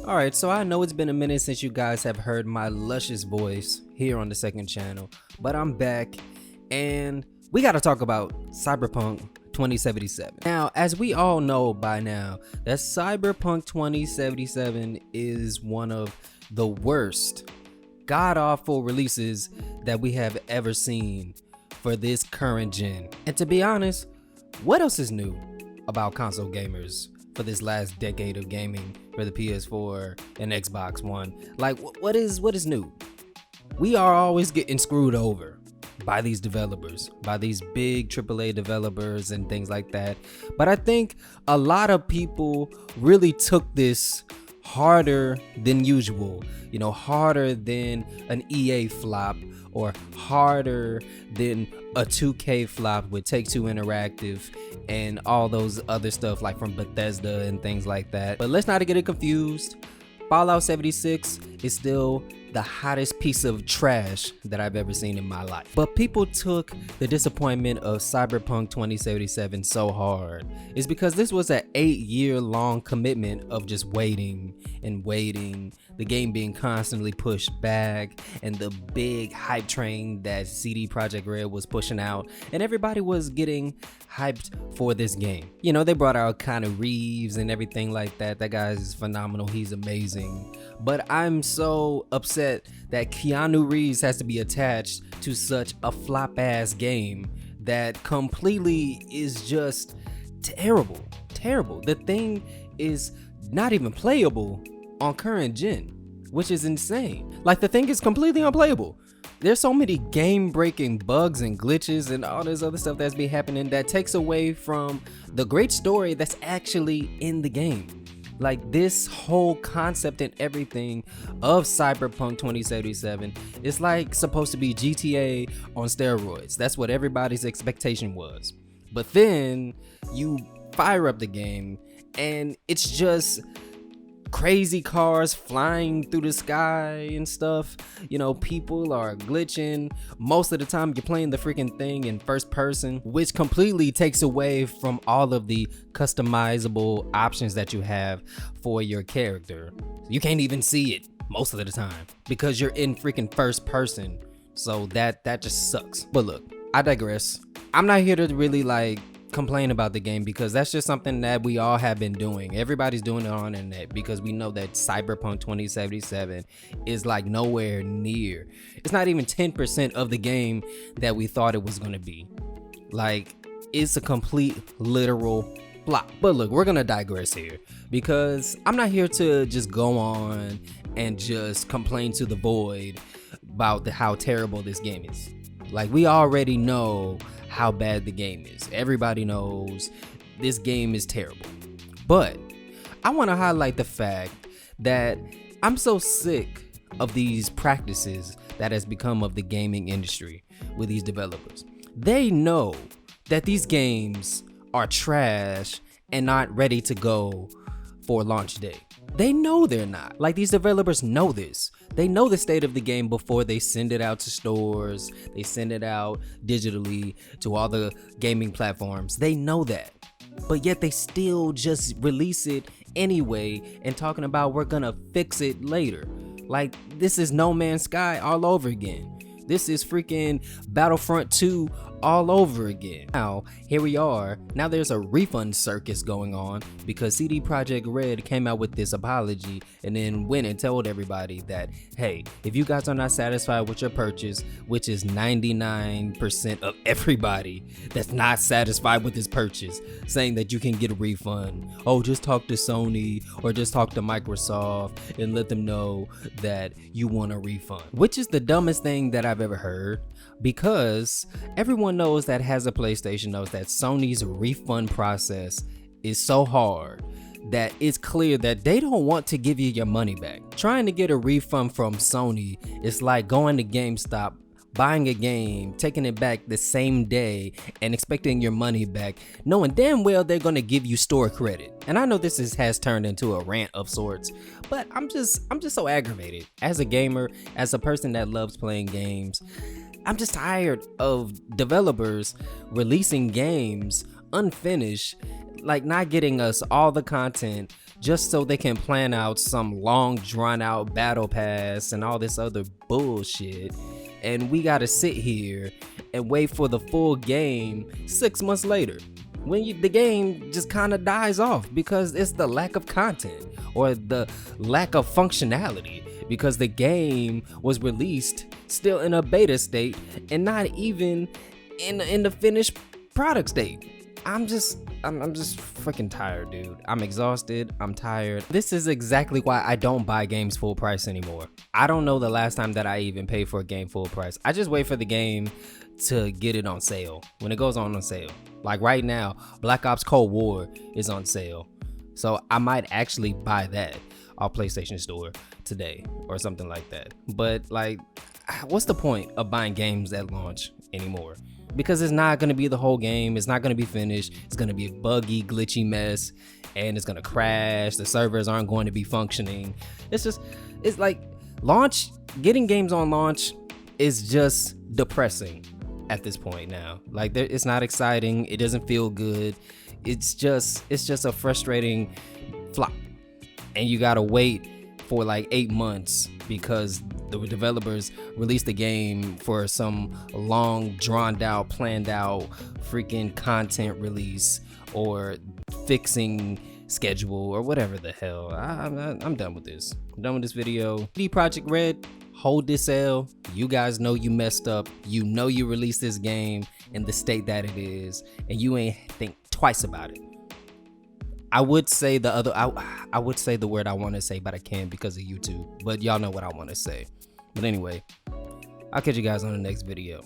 Alright, so I know it's been a minute since you guys have heard my luscious voice here on the second channel, but I'm back and we gotta talk about Cyberpunk 2077. Now, as we all know by now, that Cyberpunk 2077 is one of the worst, god-awful releases that we have ever seen for this current gen. And to be honest, what else is new about console gamers for this last decade of gaming for the PS4 and Xbox One? Like, what is new? We are always getting screwed over by these developers, by these big AAA developers and things like that. But I think a lot of people really took this harder than usual, you know, harder than an EA flop or harder than a 2K flop with Take-Two Interactive and all those other stuff like from Bethesda and things like that. But let's not get it confused. Fallout 76 is still the hottest piece of trash that I've ever seen in my life. But people took the disappointment of Cyberpunk 2077 so hard. It's because this was an 8-year-long commitment of just waiting and waiting, the game being constantly pushed back, and the big hype train that CD Projekt Red was pushing out, and everybody was getting hyped for this game. You know, they brought out Keanu Reeves and everything like that. That guy is phenomenal, he's amazing. But I'm so upset that Keanu Reeves has to be attached to such a flop ass game that completely is just terrible. The thing is not even playable on current gen, which is insane. Like, the thing is completely unplayable. There's so many game-breaking bugs and glitches and all this other stuff that's been happening that takes away from the great story that's actually in the game. Like, this whole concept and everything of Cyberpunk 2077 is like supposed to be GTA on steroids. That's what everybody's expectation was. But then you fire up the game and it's just crazy cars flying through the sky and stuff. You know, people are glitching. Most of the time you're playing the freaking thing in first person, which completely takes away from all of the customizable options that you have for your character. You can't even see it most of the time because you're in freaking first person. So that just sucks. But look, I digress. I'm not here to really like complain about the game because that's just something that we all have been doing. Everybody's doing it on the internet because we know that Cyberpunk 2077 is like nowhere near. It's not even 10% of the game that we thought it was going to be. Like, it's a complete literal flop. But look, we're gonna digress here because I'm not here to just go on and just complain to the void about how terrible this game is. Like, we already know how bad the game is. Everybody knows this game is terrible. But I want to highlight the fact that I'm so sick of these practices that has become of the gaming industry with these developers. They know that these games are trash and not ready to go for launch day. They know they're not. Like, these developers know this. They know the state of the game before they send it out to stores. They send it out digitally to all the gaming platforms. They know that. But yet they still just release it anyway and talking about we're gonna fix it later. Like, this is No Man's Sky all over again. This is freaking Battlefront 2 all over again. Now, here we are. Now there's a refund circus going on because CD Projekt Red came out with this apology and then went and told everybody that, hey, if you guys are not satisfied with your purchase, which is 99% of everybody that's not satisfied with this purchase, saying that you can get a refund. Oh, just talk to Sony or just talk to Microsoft and let them know that you want a refund, which is the dumbest thing that I've ever heard. Because everyone knows that has a PlayStation knows that Sony's refund process is so hard that it's clear that they don't want to give you your money back. Trying to get a refund from Sony is like going to GameStop, buying a game, taking it back the same day and expecting your money back, knowing damn well they're gonna give you store credit. And I know this has turned into a rant of sorts, but I'm just so aggravated. As a gamer, as a person that loves playing games, I'm just tired of developers releasing games unfinished, like not getting us all the content just so they can plan out some long drawn out battle pass and all this other bullshit. And we gotta sit here and wait for the full game 6 months later, when the game just kind of dies off because it's the lack of content or the lack of functionality, because the game was released still in a beta state and not even in the finished product state. I'm just freaking tired, dude. I'm exhausted. I'm tired. This is exactly why I don't buy games full price anymore. I don't know the last time that I even paid for a game full price. I just wait for the game to get it on sale when it goes on sale. Like right now, Black Ops Cold War is on sale, so I might actually buy that off PlayStation Store today or something like that. But like, what's the point of buying games at launch anymore? Because it's not going to be the whole game. It's not going to be finished. It's going to be a buggy, glitchy mess, and it's going to crash. The servers aren't going to be functioning. It's like getting games on launch is just depressing at this point now. Like, it's not exciting. It doesn't feel good. It's just a frustrating flop. And you got to wait for like 8 months because the developers released the game for some long, drawn out, planned out freaking content release or fixing schedule or whatever the hell. I'm done with this. I'm done with this video. CD Projekt Red, hold this L. You guys know you messed up. You know you released this game in the state that it is, and you ain't think twice about it. I would say I would say the word I want to say, but I can't because of YouTube. But y'all know what I want to say. But anyway, I'll catch you guys on the next video.